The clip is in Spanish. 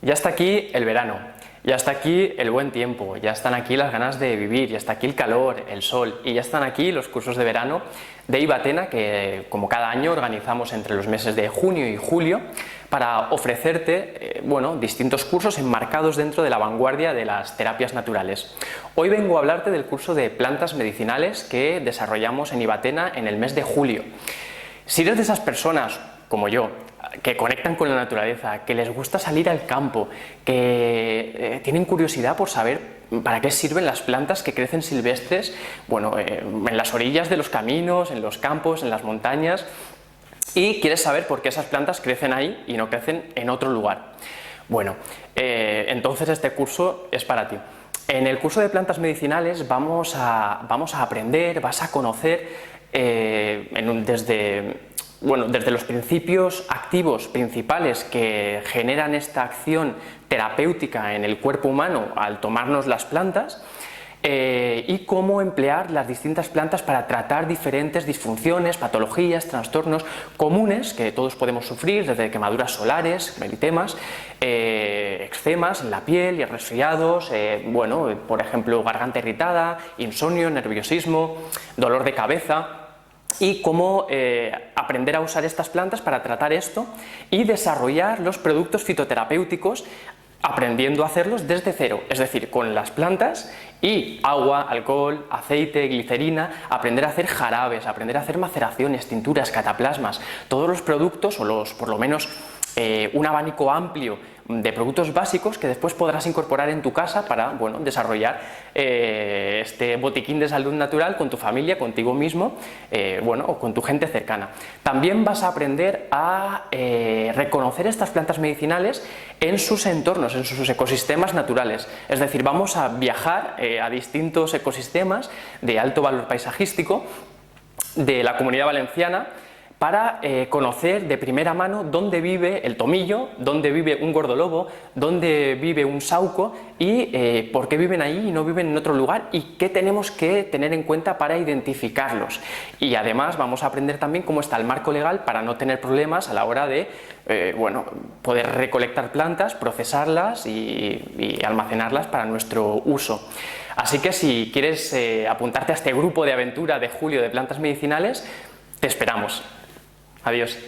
Ya está aquí el verano, ya está aquí el buen tiempo, ya están aquí las ganas de vivir, ya está aquí el calor, el sol y ya están aquí los cursos de verano de Ibatena que, como cada año, organizamos entre los meses de junio y julio para ofrecerte distintos cursos enmarcados dentro de la vanguardia de las terapias naturales. Hoy vengo a hablarte del curso de plantas medicinales que desarrollamos en Ibatena en el mes de julio. Si eres de esas personas, como yo, que conectan con la naturaleza, que les gusta salir al campo, que tienen curiosidad por saber para qué sirven las plantas que crecen silvestres, en las orillas de los caminos, en los campos, en las montañas, y quieres saber por qué esas plantas crecen ahí y no crecen en otro lugar. Entonces este curso es para ti. En el curso de plantas medicinales vamos a aprender, vas a conocer desde los principios activos principales que generan esta acción terapéutica en el cuerpo humano al tomarnos las plantas, y cómo emplear las distintas plantas para tratar diferentes disfunciones, patologías, trastornos comunes que todos podemos sufrir, desde quemaduras solares, meritemas, eczemas en la piel y resfriados, por ejemplo, garganta irritada, insomnio, nerviosismo, dolor de cabeza, y cómo aprender a usar estas plantas para tratar esto y desarrollar los productos fitoterapéuticos aprendiendo a hacerlos desde cero, es decir, con las plantas y agua, alcohol, aceite, glicerina, aprender a hacer jarabes, aprender a hacer maceraciones, tinturas, cataplasmas, todos los productos por lo menos un abanico amplio de productos básicos que después podrás incorporar en tu casa para desarrollar este botiquín de salud natural con tu familia, contigo mismo, o con tu gente cercana. También vas a aprender a reconocer estas plantas medicinales en sus entornos, en sus ecosistemas naturales. Es decir, vamos a viajar a distintos ecosistemas de alto valor paisajístico de la Comunidad Valenciana para conocer de primera mano dónde vive el tomillo, dónde vive un gordolobo, dónde vive un sauco y por qué viven ahí y no viven en otro lugar y qué tenemos que tener en cuenta para identificarlos. Y además vamos a aprender también cómo está el marco legal para no tener problemas a la hora de poder recolectar plantas, procesarlas y almacenarlas para nuestro uso. Así que si quieres apuntarte a este grupo de aventura de julio de plantas medicinales, te esperamos. Adiós.